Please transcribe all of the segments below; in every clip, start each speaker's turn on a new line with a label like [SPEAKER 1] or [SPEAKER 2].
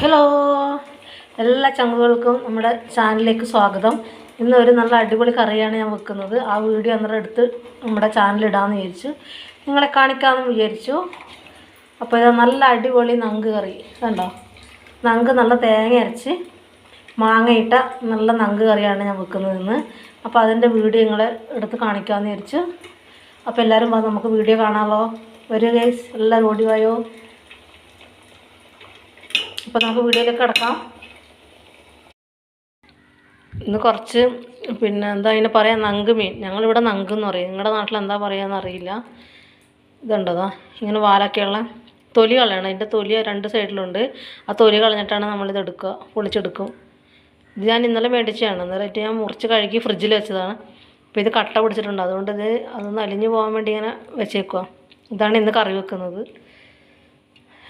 [SPEAKER 1] Hello, എല്ലാ ചങ്കുകൾക്കും നമ്മുടെ ചാനലിലേക്ക് സ്വാഗതം. ഇന്ന് ഒരു നല്ല അടിപൊളി കറിയാണ് ഞാൻ വെക്കുന്നത്. ആ വീഡിയോ അന്നേരം എടുത്ത് നമ്മുടെ ചാനലിടാമെന്ന് വിചാരിച്ചു, നിങ്ങളെ കാണിക്കാമെന്ന് വിചാരിച്ചു. അപ്പോൾ ഇത് നല്ല അടിപൊളി നങ്ക് കറി കണ്ടോ. നങ്ക് നല്ല തേങ്ങ അരച്ച് മാങ്ങയിട്ട നല്ല നങ്ക് കറിയാണ് ഞാൻ വെക്കുന്നത് ഇന്ന്. അപ്പോൾ അതിൻ്റെ വീഡിയോ നിങ്ങളെ എടുത്ത് കാണിക്കാമെന്ന് വിചാരിച്ചു. അപ്പോൾ എല്ലാവരും നമുക്ക് വീഡിയോ കാണാമല്ലോ. വരൂ ഗൈസ്, എല്ലാവരും ഓടിവായോ. അപ്പോൾ നമുക്ക് വീഡിയോയിലേക്ക് കിടക്കാം. ഇന്ന് കുറച്ച് എന്താ അതിനെ പറയാം, നങ്ക് മീൻ. ഞങ്ങളിവിടെ നങ്ക് എന്ന് പറയും, നിങ്ങളുടെ നാട്ടിൽ എന്താ പറയുകയെന്ന് അറിയില്ല. ഇതുണ്ടതാ ഇങ്ങനെ വാലൊക്കെയുള്ള തൊലി കളയണം. അതിൻ്റെ തൊലി രണ്ട് സൈഡിലുണ്ട്. ആ തൊലി കളഞ്ഞിട്ടാണ് നമ്മളിത് എടുക്കുക, പൊളിച്ചെടുക്കും. ഇത് ഞാൻ ഇന്നലെ മേടിച്ചതാണ്. എന്നിട്ട് ഞാൻ മുറിച്ച് കഴുകി ഫ്രിഡ്ജിൽ വെച്ചതാണ്. അപ്പോൾ ഇത് കട്ട പിടിച്ചിട്ടുണ്ട്, അതുകൊണ്ട് അതൊന്ന് അലിഞ്ഞു പോകാൻ വേണ്ടി ഇങ്ങനെ വെച്ചേക്കുക. ഇതാണ് ഇന്ന് കറി വെക്കുന്നത്.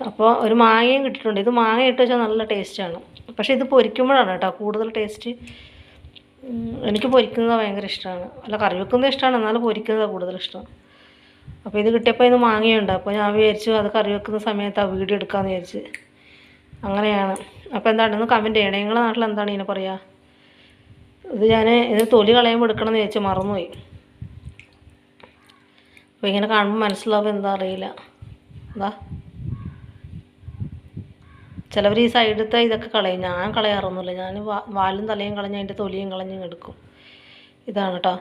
[SPEAKER 1] അപ്പോൾ ഒരു മാങ്ങയും കിട്ടിയിട്ടുണ്ട്. ഇത് മാങ്ങ ഇട്ട് വെച്ചാൽ നല്ല ടേസ്റ്റാണ്. പക്ഷേ ഇത് പൊരിക്കുമ്പോഴാണ് കേട്ടോ കൂടുതൽ ടേസ്റ്റ്. എനിക്ക് പൊരിക്കുന്നത് ഭയങ്കര ഇഷ്ടമാണ്. അല്ല, കറി വെക്കുന്നത് ഇഷ്ടമാണ്, എന്നാലും പൊരിക്കുന്നത് കൂടുതൽ ഇഷ്ടം. അപ്പോൾ ഇത് കിട്ടിയപ്പോൾ ഇന്ന് മാങ്ങയുണ്ട്. അപ്പോൾ ഞാൻ വിചാരിച്ചു അത് കറി വെക്കുന്ന സമയത്ത് ആ വീഡിയോ എടുക്കാമെന്ന് വിചാരിച്ച്. അങ്ങനെയാണ്. അപ്പോൾ എന്താണെന്ന് കമൻറ്റ് ചെയ്യണേ, നിങ്ങളുടെ നാട്ടിൽ എന്താണ് ഇതിനെ പറയുക. ഇത് തൊലി കളയുമ്പോൾ എടുക്കണമെന്ന് വിചാരിച്ചു, മറന്നുപോയി. അപ്പോൾ ഇങ്ങനെ കാണുമ്പോൾ മനസ്സിലാവും എന്താ അറിയില്ല. എന്താ ചിലവർ ഈ സൈഡത്തെ ഇതൊക്കെ കളയും, ഞാൻ കളയാറൊന്നുമില്ല. ഞാൻ വാലും തലയും കളഞ്ഞ് അതിൻ്റെ തൊലിയും കളഞ്ഞ് എടുക്കും. ഇതാണ് കേട്ടോ,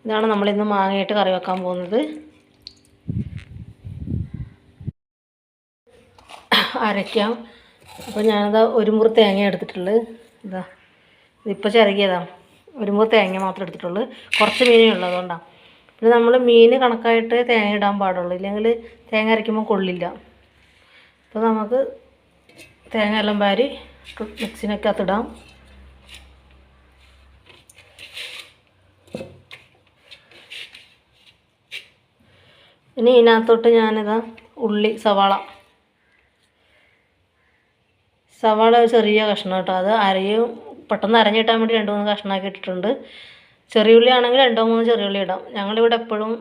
[SPEAKER 1] ഇതാണ് നമ്മളിന്ന് മാങ്ങയിട്ട് കറി വെക്കാൻ പോകുന്നത്. അരയ്ക്കാം. അപ്പോൾ ഞാനത് ഒരു മുറി തേങ്ങ എടുത്തിട്ടുള്ളത്. ഇതിപ്പോൾ ചിരകിയതാണ്. ഒരു മുറി തേങ്ങ മാത്രമേ എടുത്തിട്ടുള്ളൂ. കുറച്ച് മീനേ ഉള്ളൂ, അതുകൊണ്ടാണ്. പിന്നെ നമ്മൾ മീൻ കണക്കായിട്ട് തേങ്ങ ഇടാൻ പാടുള്ളൂ, ഇല്ലെങ്കിൽ തേങ്ങ അരയ്ക്കുമ്പോൾ കൊള്ളില്ല. അപ്പോൾ നമുക്ക് തേങ്ങ എല്ലാം വാരി മിക്സിനകത്തിടാം. ഇനി ഇതിനകത്തോട്ട് ഞാനിതാ ഉള്ളി, സവാള ചെറിയ കഷ്ണം കേട്ടോ. അത് പെട്ടെന്ന് അരഞ്ഞിട്ടാൻ വേണ്ടി 2-3 കഷ്ണമാക്കി ഇട്ടിട്ടുണ്ട്. ചെറിയ ഉള്ളി ആണെങ്കിൽ 2-3 ചെറിയ ഉള്ളി ഇടാം. ഞങ്ങളിവിടെ എപ്പോഴും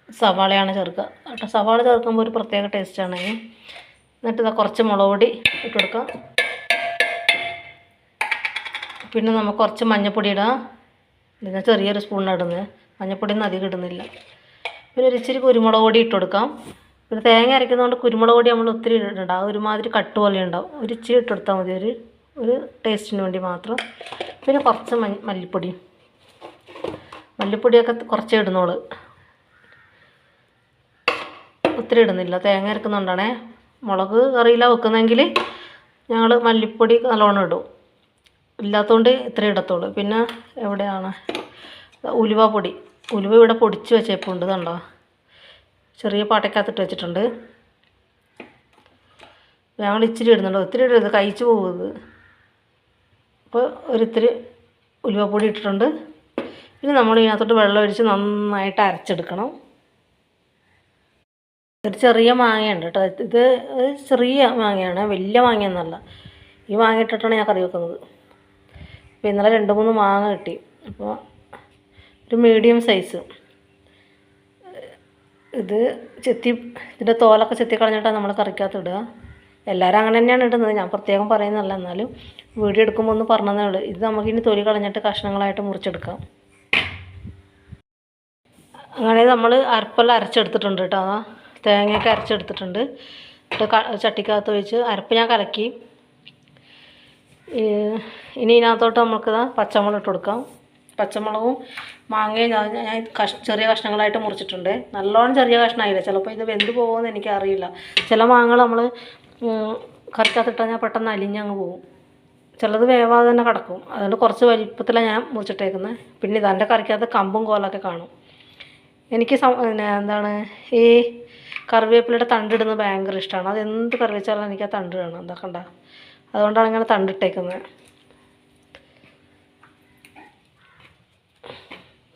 [SPEAKER 1] സവാളയാണ് ചേർക്കുക കേട്ടോ. സവാള ചേർക്കുമ്പോൾ ഒരു പ്രത്യേക ടേസ്റ്റാണ്. എന്നിട്ട് കുറച്ച് മുളക് പൊടി ഇട്ട് കൊടുക്കാം. പിന്നെ നമുക്ക് കുറച്ച് മഞ്ഞൾപ്പൊടി ഇടാം. ഇതിന് ചെറിയൊരു സ്പൂണിനാണ് ഇടുന്നത്, മഞ്ഞൾപ്പൊടിയൊന്നും അധികം ഇടുന്നില്ല. പിന്നെ ഒരു ഇച്ചിരി കുരുമുളക് പൊടി ഇട്ട് കൊടുക്കാം. പിന്നെ തേങ്ങ അരയ്ക്കുന്നതുകൊണ്ട് കുരുമുളക് പൊടി നമ്മൾ ഒത്തിരി ഇട്ടിട്ടുണ്ടാവും, ഒരുമാതിരി കട്ട് പോലെ ഉണ്ടാവും. ഒരു ഇച്ചിരി ഇട്ട് കൊടുത്താൽ മതി, ഒരു ടേസ്റ്റിന് വേണ്ടി മാത്രം. പിന്നെ കുറച്ച് മല്ലിപ്പൊടിയൊക്കെ കുറച്ചേ ഇടുന്നുള്ളൂ, ഒത്തിരി ഇടുന്നില്ല. തേങ്ങ അരക്കുന്നുണ്ടാണേ. മുളക് കറിയിലാണ് വെക്കുന്നതെങ്കിൽ ഞങ്ങൾ മല്ലിപ്പൊടി നല്ലോണം ഇടും, ഇല്ലാത്തതുകൊണ്ട് ഇത്ര ഇടത്തുള്ളൂ. പിന്നെ എവിടെയാണ് ഉലുവ ഇവിടെ പൊടിച്ച് വെച്ചേപ്പുണ്ട്, കണ്ടോ. ചെറിയ പാട്ടയ്ക്കകത്തിട്ട് വെച്ചിട്ടുണ്ട്. ഞങ്ങൾ ഇച്ചിരി ഇടുന്നുണ്ട്, ഒത്തിരി ഇടരുത്, കഴിച്ച് പോകുന്നത്. അപ്പോൾ ഒരിത്തിരി ഉലുവപ്പൊടി ഇട്ടിട്ടുണ്ട്. പിന്നെ നമ്മൾ ഇതിനകത്തോട്ട് വെള്ളം ഒഴിച്ച് നന്നായിട്ട് അരച്ചെടുക്കണം. ഒരു ചെറിയ മാങ്ങയുണ്ട് കേട്ടോ. ഇത് ചെറിയ മാങ്ങയാണ്, വലിയ മാങ്ങയൊന്നുമല്ല. ഈ മാങ്ങ ഇട്ടിട്ടാണ് ഞാൻ കറി വെക്കുന്നത്. അപ്പോൾ ഇന്നലെ 2-3 മാങ്ങ കിട്ടി. അപ്പോൾ ഒരു മീഡിയം സൈസ്. ഇതിൻ്റെ തോലൊക്കെ ചെത്തി കളഞ്ഞിട്ടാണ് നമ്മൾ കറിക്കകത്ത് ഇടുക. എല്ലാവരും അങ്ങനെ തന്നെയാണ് ഇടുന്നത്, ഞാൻ പ്രത്യേകം പറയുന്നതല്ല. എന്നാലും വീഡിയോ എടുക്കുമ്പോൾ ഒന്ന് പറഞ്ഞതേ ഉള്ളൂ. ഇത് നമുക്കിനി തൊലി കളഞ്ഞിട്ട് കഷ്ണങ്ങളായിട്ട് മുറിച്ചെടുക്കാം. അങ്ങനെ നമ്മൾ അരപ്പെല്ലാം അരച്ചെടുത്തിട്ടുണ്ട് കേട്ടോ. തേങ്ങയൊക്കെ അരച്ചെടുത്തിട്ടുണ്ട്. ചട്ടിക്കകത്ത് വെച്ച് അരപ്പ് ഞാൻ കലക്കി. ഇനി ഇതിനകത്തോട്ട് നമുക്ക് പച്ചമുളക് ഇട്ട് കൊടുക്കാം. പച്ചമുളകും മാങ്ങയും ഞാൻ ചെറിയ കഷ്ണങ്ങളായിട്ട് മുറിച്ചിട്ടുണ്ട്. നല്ലോണം ചെറിയ കഷ്ണമായില്ല, ചിലപ്പോൾ ഇത് വെന്ത് പോകുമെന്ന് എനിക്കറിയില്ല. ചില മാങ്ങകൾ നമ്മൾ കറിക്കകത്തിട്ടാൽ ഞാൻ പെട്ടെന്ന് അലിഞ്ഞങ്ങ് പോകും, ചിലത് വേവാതെ തന്നെ കിടക്കും. അതുകൊണ്ട് കുറച്ച് വലിപ്പത്തിലാണ് ഞാൻ മുറിച്ചിട്ടേക്കുന്നത്. പിന്നെ ഇതെൻ്റെ കറിക്കകത്ത് കമ്പും കോലൊക്കെ കാണും. എനിക്ക് ഈ കറിവേപ്പിലയുടെ തണ്ടിടുന്നത് ഭയങ്കര ഇഷ്ടമാണ്. അത് എന്ത് കറി വെച്ചാലും എനിക്ക് ആ തണ്ട് വേണം, എന്തൊക്കെ ഉണ്ടാ. അതുകൊണ്ടാണ് ഇങ്ങനെ തണ്ടിട്ടേക്കുന്നത്.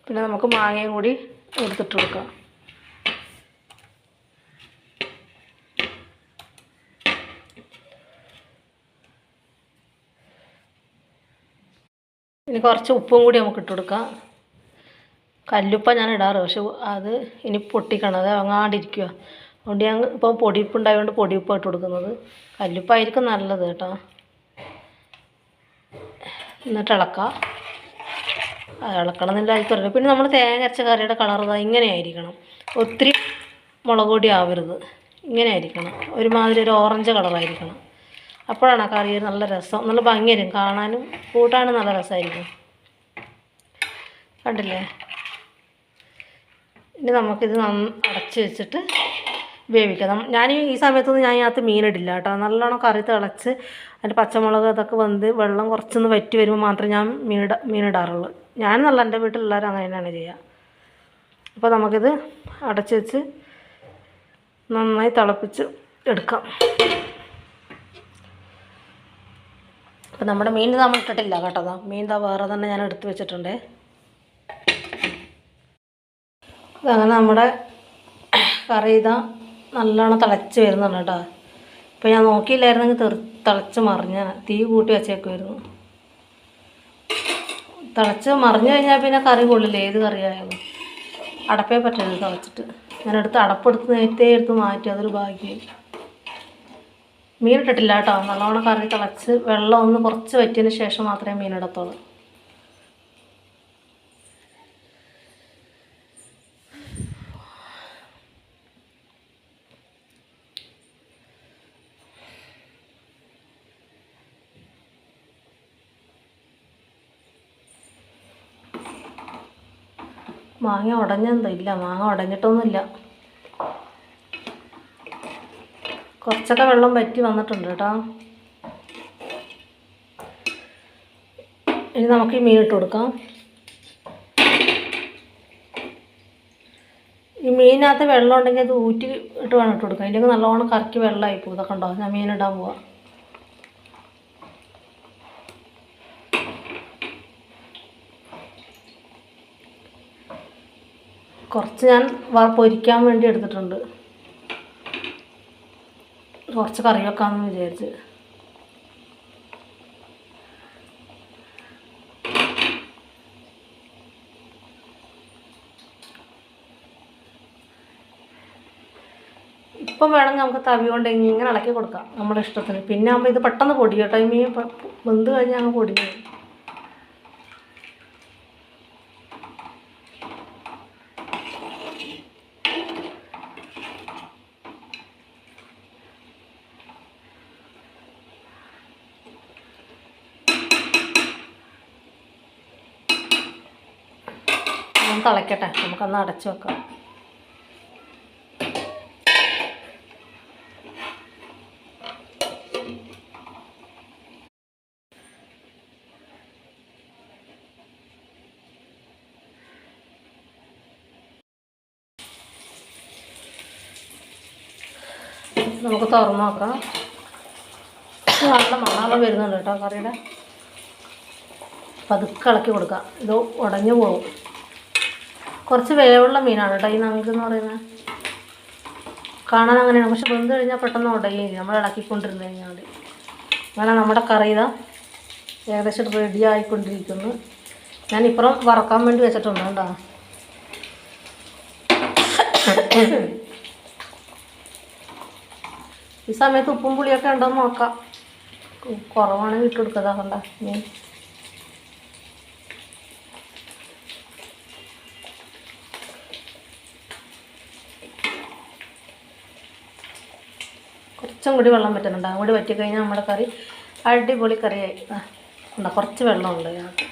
[SPEAKER 1] പിന്നെ നമുക്ക് മാങ്ങയും കൂടി എടുത്തിട്ട് കൊടുക്കാം. ഇനി കുറച്ച് ഉപ്പും കൂടി നമുക്ക് ഇട്ട് കൊടുക്കാം. കല്ലുപ്പ ഞാൻ ഇടാറ്, പക്ഷെ അത് ഇനി പൊട്ടിക്കണം, അത് അങ്ങാണ്ടിരിക്കുക. അതുകൊണ്ട് ഞാൻ ഇപ്പോൾ പൊടിയുപ്പ് ഉണ്ടായതുകൊണ്ട് പൊടിയുപ്പ് ഇട്ട് കൊടുക്കുന്നത്. കല്ലുപ്പായിരിക്കും നല്ലത് കേട്ടോ. എന്നിട്ട് ഇളക്കാം. ഇളക്കണമെന്നില്ല ആയിക്കറിയില്ല. പിന്നെ നമ്മൾ തേങ്ങ അരച്ച കറിയുടെ കളർ ഇങ്ങനെ ആയിരിക്കണം. ഒത്തിരി മുളക് പൊടി ആവരുത്, ഇങ്ങനെ ആയിരിക്കണം. ഒരുമാതിരി ഒരു ഓറഞ്ച് കളറായിരിക്കണം. അപ്പോഴാണ് ആ കറി നല്ല രസം, നല്ല ഭംഗിയായിരിക്കും കാണാനും കൂട്ടാനും നല്ല രസമായിരിക്കും. കണ്ടില്ലേ? ഇനി നമുക്കിത് അടച്ച് വെച്ചിട്ട് വേവിക്കാം. ഞാൻ ഈ സമയത്തൊന്നും ഞാൻ ഇതിനകത്ത് മീനിടില്ല കേട്ടോ. നല്ലോണം കറി തിളച്ച് അതിൻ്റെ പച്ചമുളക് ഇതൊക്കെ വെന്ത് വെള്ളം കുറച്ചൊന്ന് വറ്റി വരുമ്പോൾ മാത്രമേ ഞാൻ മീനിടാറുള്ളൂ. ഞാനെന്നല്ല, എൻ്റെ വീട്ടിലെല്ലാവരും അങ്ങനെ തന്നെയാണ് ചെയ്യുക. അപ്പോൾ നമുക്കിത് അടച്ച് വെച്ച് നന്നായി തിളപ്പിച്ച് എടുക്കാം. അപ്പോൾ നമ്മുടെ മീൻ നമ്മൾ ഇട്ടിട്ടില്ല കേട്ടോ. മീൻ വേറെ തന്നെ ഞാൻ എടുത്ത് വെച്ചിട്ടുണ്ട്. അങ്ങനെ നമ്മുടെ കറി നല്ലോണം തിളച്ച് വരുന്നുണ്ട് കേട്ടോ. ഇപ്പോൾ ഞാൻ നോക്കിയില്ലായിരുന്നെങ്കിൽ തിളച്ച് മറിഞ്ഞ തീ കൂട്ടി വെച്ചേക്കുമായിരുന്നു. തിളച്ച് മറിഞ്ഞു കഴിഞ്ഞാൽ പിന്നെ കറി കൊള്ളില്ല, ഏത് കറിയായാലും. അടപ്പേ പറ്റരുത് തിളച്ചിട്ട്. ഞാനെടുത്ത് അടപ്പെടുത്ത് നേരത്തെ എടുത്ത് മാറ്റി, അതൊരു ഭാഗ്യം. മീനിട്ടിട്ടില്ല കേട്ടോ. നല്ലോണം കറി തിളച്ച് വെള്ളം ഒന്ന് കുറച്ച് വറ്റിയതിന് ശേഷം മാത്രമേ മീനിടത്തുള്ളൂ. മാങ്ങ ഉടഞ്ഞെന്തോ ഇല്ല, മാങ്ങ ഉടഞ്ഞിട്ടൊന്നുമില്ല. കുറച്ചൊക്കെ വെള്ളം വറ്റി വന്നിട്ടുണ്ട് കേട്ടോ. ഇനി നമുക്ക് ഈ മീൻ ഇട്ട് കൊടുക്കാം. ഈ മീനിനകത്ത് വെള്ളം ഉണ്ടെങ്കിൽ അത് ഊറ്റി ഇട്ട് വേണം ഇട്ട് കൊടുക്കാം. ഇല്ലെങ്കിൽ നല്ലോണം കറക്കി വെള്ളമായി പോകും. ഇതൊക്കെ ഉണ്ടോ, ഞാൻ മീനിടാൻ പോവാം. കുറച്ച് ഞാൻ പൊരിക്കാൻ വേണ്ടി എടുത്തിട്ടുണ്ട്. കുറച്ച് കറി വെക്കാമെന്ന് വിചാരിച്ച്. ഇപ്പം വേണമെങ്കിൽ നമുക്ക് തവി കൊണ്ട് ഇങ്ങനെ ഇളക്കി കൊടുക്കാം നമ്മുടെ ഇഷ്ടത്തിന്. പിന്നെ ആകുമ്പോൾ ഇത് പെട്ടെന്ന് പൊടിയും കേട്ടോ. ഈ മീൻ വെന്ത് കഴിഞ്ഞാൽ അങ്ങ് പൊടിഞ്ഞു. തിളയ്ക്കട്ടെ, നമുക്കൊന്ന് അടച്ച് വെക്കാം. നമുക്ക് തുറന്ന് നോക്കാം. നല്ല മണം വരുന്നുണ്ട് കേട്ടോ കറിയുടെ. പതുക്കെ ഇളക്കി കൊടുക്കാം, ഇത് ഉടഞ്ഞു പോകും. കുറച്ച് വേവുള്ള മീനാണ് കേട്ടോ ഈ നങ്ക് എന്ന് പറയുന്നത്. കാണാൻ അങ്ങനെയാണ്, പക്ഷെ വെന്ത് കഴിഞ്ഞാൽ പെട്ടെന്ന് ഉടയുകയും ചെയ്യും നമ്മൾ ഇളക്കിക്കൊണ്ടിരുന്ന് കഴിഞ്ഞാൽ. അങ്ങനെ നമ്മുടെ കറി ഏകദേശം റെഡി ആയിക്കൊണ്ടിരിക്കുന്നു. ഞാനിപ്പുറം വറക്കാൻ വേണ്ടി വെച്ചിട്ടുണ്ട് കേട്ടോ. ഈ സമയത്ത് ഉപ്പും പുളിയൊക്കെ ഉണ്ടോയെന്ന് നോക്കാം. കുറവാണെങ്കിൽ ഇട്ട് കൊടുക്കുക. കണ്ട മീൻ കുറച്ചും കൂടി വെള്ളം പറ്റുന്നുണ്ട്. അങ്ങോട്ട് വറ്റിക്കഴിഞ്ഞാൽ നമ്മുടെ കറി അടിപൊളി കറിയായി. ഉണ്ടോ, കുറച്ച് വെള്ളമുണ്ട് ഞങ്ങൾക്ക്.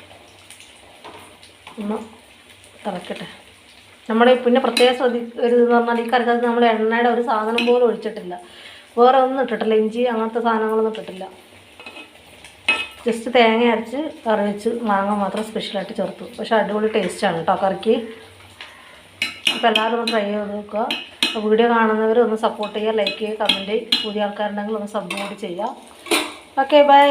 [SPEAKER 1] ഒന്ന് തിളക്കട്ടെ. നമ്മുടെ പിന്നെ പ്രത്യേകം ശ്രദ്ധിക്കരുതെന്ന് പറഞ്ഞാൽ ഈ കറിക്കകത്ത് നമ്മൾ എണ്ണയുടെ ഒരു സാധനം പോലും ഒഴിച്ചിട്ടില്ല, വേറെ ഒന്നും ഇട്ടിട്ടില്ല. ഇഞ്ചി അങ്ങനത്തെ സാധനങ്ങളൊന്നും ഇട്ടിട്ടില്ല. ജസ്റ്റ് തേങ്ങ അരച്ച് കറി വെച്ച് മാങ്ങ മാത്രം സ്പെഷ്യലായിട്ട് ചേർത്തു. പക്ഷേ അടിപൊളി ടേസ്റ്റാണ് കേട്ടോ കറിക്ക്. അപ്പോൾ എല്ലാവരും ഒന്ന് ട്രൈ ചെയ്ത് നോക്കുക. വീഡിയോ കാണുന്നവർ ഒന്ന് സപ്പോർട്ട് ചെയ്യുക, ലൈക്ക് ചെയ്യുക, കമൻറ്റ് ചെയ്യുക. പുതിയ ആൾക്കാരുണ്ടെങ്കിൽ ഒന്ന് സബ് കൂടി ചെയ്യുക. Okay, by.